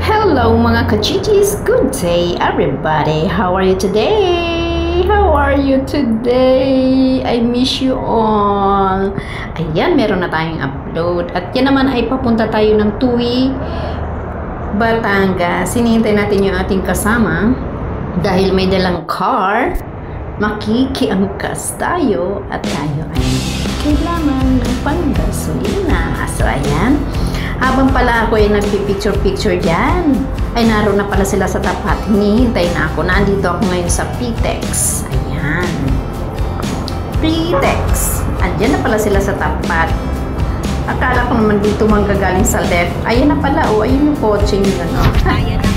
Hello mga kachichis! Good day everybody! How are you today? How are you today? I miss you all! Ayan, meron na tayong upload. At yan naman ay papunta tayo ng Tuwi, Batangas. Hinihintay natin yung ating kasama. Dahil may dalang car, makikiangkas tayo at tayo ay kailangan ng panggasolina. So ayan, habang pala ako ay nagpipicture-picture dyan, ay naroon na pala sila sa tapat. Hinihintay na ako. Nandito ako ngayon sa Pitex. Ayan. Pitex. Andyan na pala sila sa tapat. Akala ko naman dito manggagaling sa left. Ayan na pala. O, ayun yung kotse nyo. No? Ayan na.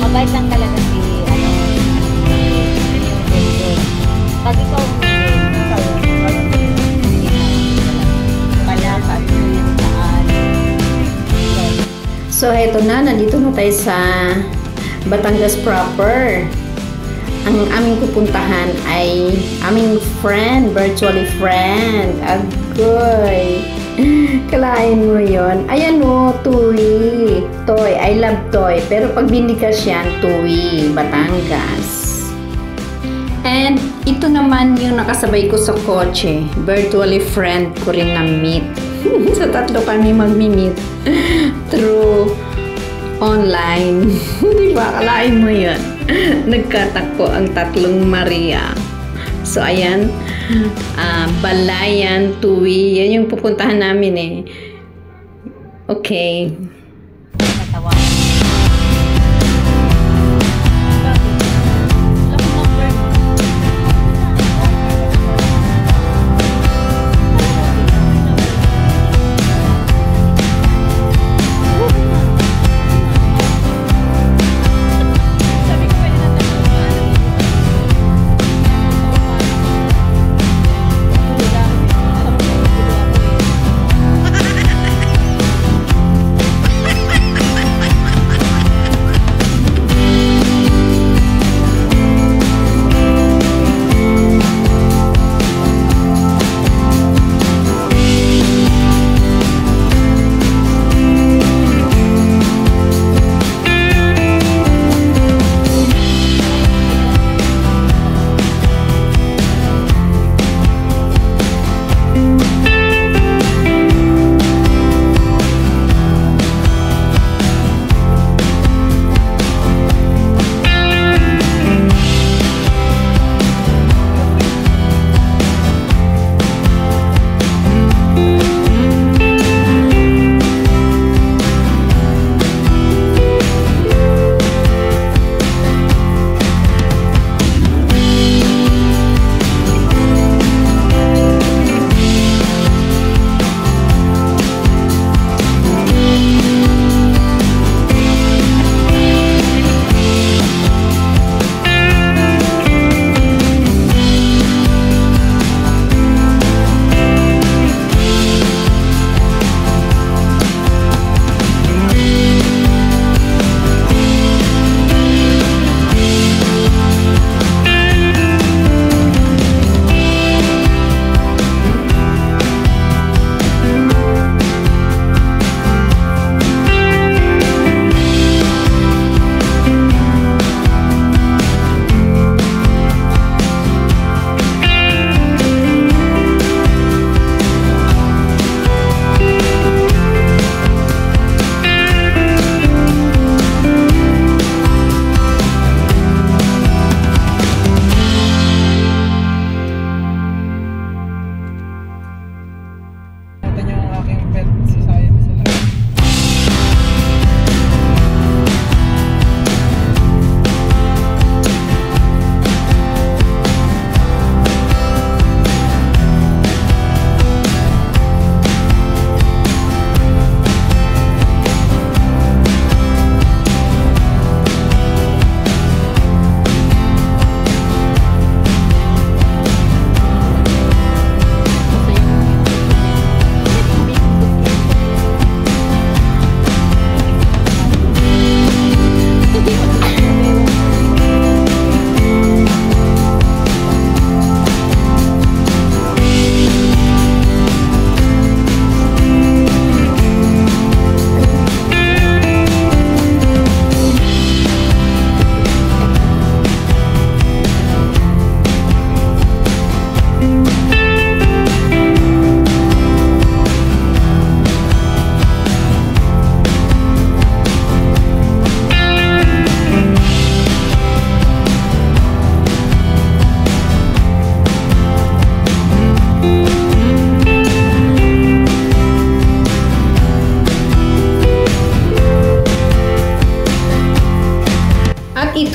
Mabait lang talaga si pag ikaw so eto na, nandito na tayo sa Batangas proper. Ang aming pupuntahan ay aming friend, virtually friend. Agoy! Kalain mo yon. Ayan o, Tuwi. Toy. I love toy. Pero pag binigas yan, Tuwi, Batangas. And ito naman yung nakasabay ko sa kotse. Virtually friend ko rin na meet. Sa tatlo kami magmi-meet through online. Diba? Kalain mo yun. Nagkatakpo ang tatlong Maria. So, ayan. Balayan, Tuwi. Yan yung pupuntahan namin eh. Okay.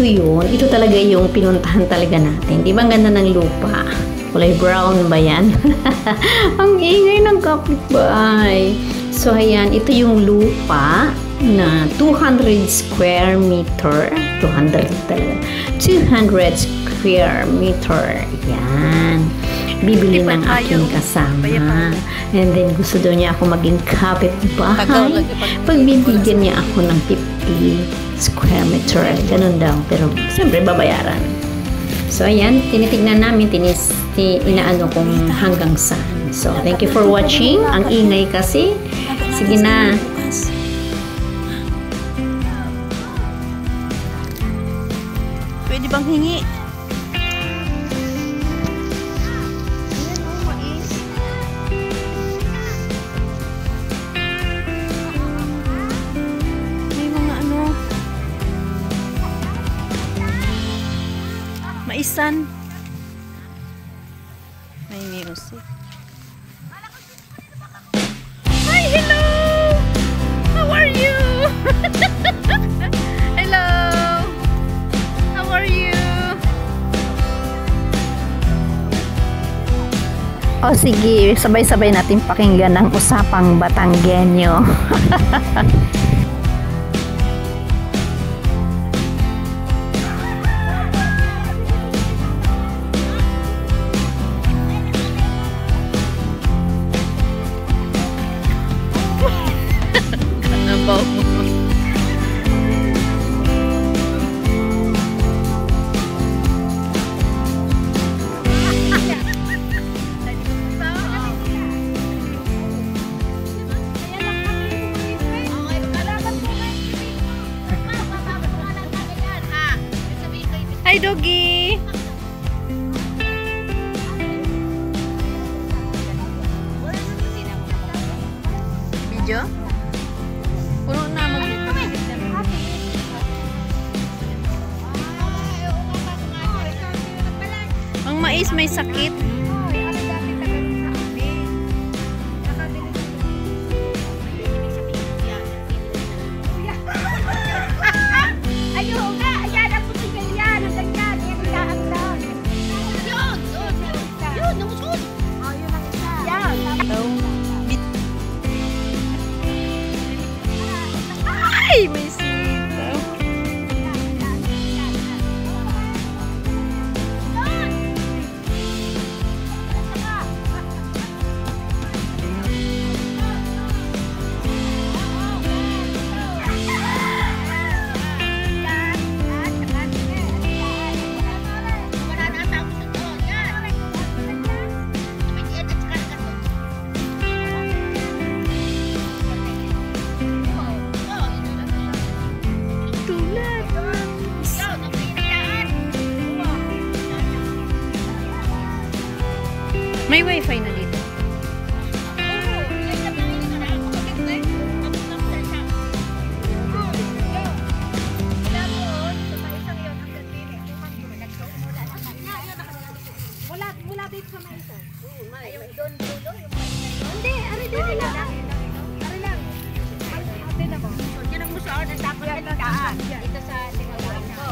yun. Ito talaga yung pinuntahan talaga natin. Di ba ang ganda ng lupa? Kulay brown ba yan? Ang ingay ng kapitbahay. So, ayan. Ito yung lupa na 200 square meter. 200 talaga. 200 square meter. Yan. Bibili ng aking kasama. And then, gusto daw niya ako maging kapitbahay. Pagbibigyan niya ako ng 50 square meter. Ganun daw. Pero, siyempre, babayaran. So, ayan. Tinitignan namin. Inaano kung hanggang saan. So, thank you for watching. Ang ingay kasi. Sige na. Pwede bang hingi? May mga ano. Maisan. May music. Hi, hello! How are you? Hello! How are you? O sige, sabay-sabay natin pakinggan ang usapang Batanggenyo. Kanabaw mo. Hi, doggy! Video? Puno na, ang mais may sakit. Ay, may sita. May wifi na dito. Mula dito sa mais. Ayun, doon dulo. Hindi, ari dito lang. Ari lang. Ate na mo. Yan ang musuon ang takot na daan. Ito sa tingawan ko.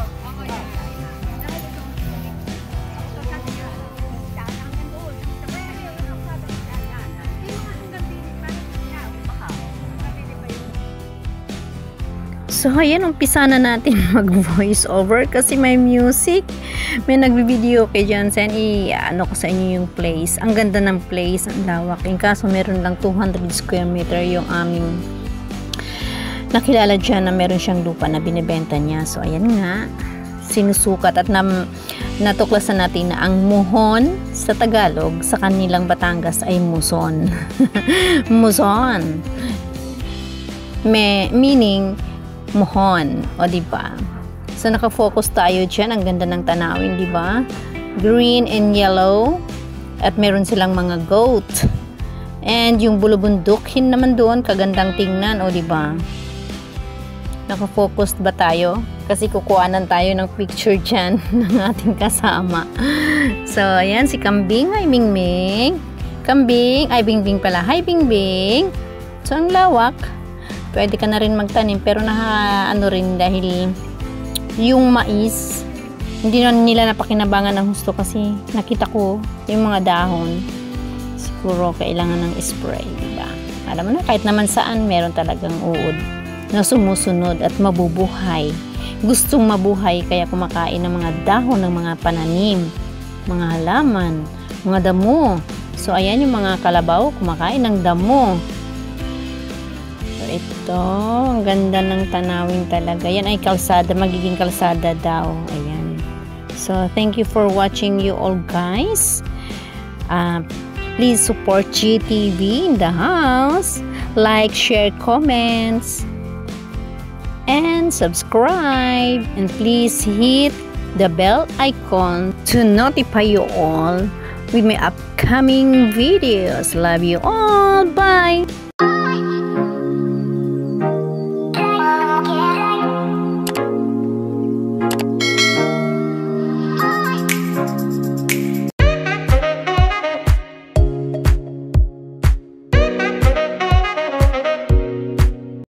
So, ayan, umpisa na natin mag-voice over kasi may music. May nagbibideo kay Johnson. Ano ko sa inyo yung place. Ang ganda ng place, ang lawak. In kaso, meron lang 200 square meter yung aming nakilala dyan na meron siyang lupa na binibenta niya. So, ayan nga. Sinusukat at natuklasan natin na ang muhon sa Tagalog, sa kanilang Batangas ay muson. Muson. Meaning, muhon, o diba? So naka-focus tayo diyan, ang ganda ng tanawin, diba? Green and yellow at meron silang mga goat. And yung bulubundukin naman doon, kagandang tingnan, o diba? Naka-focus ba tayo? Kasi kukuhanan tayo ng picture diyan ng ating kasama. So ayan si Kambing, hi Bingbing. Kambing, ay Bingbing pala. Hi Bingbing. So ang lawak. Pwede ka na rin magtanim pero ano rin dahil yung mais, hindi na nila napakinabangan ng husto kasi nakita ko yung mga dahon. Siguro kailangan ng spray, diba? Alam mo na, kahit naman saan meron talagang uod na sumusunod at mabubuhay. Gustong mabuhay kaya kumakain ng mga dahon ng mga pananim, mga halaman, mga damo. So ayan yung mga kalabaw kumakain ng damo. So ito, ang ganda ng tanawin talaga. Yan ay kalsada, magiging kalsada daw. Ayan. So thank you for watching you all guys. Please support GTV in the house. Like, share, comments, and subscribe. And please hit the bell icon to notify you all with my upcoming videos. Love you all. Bye.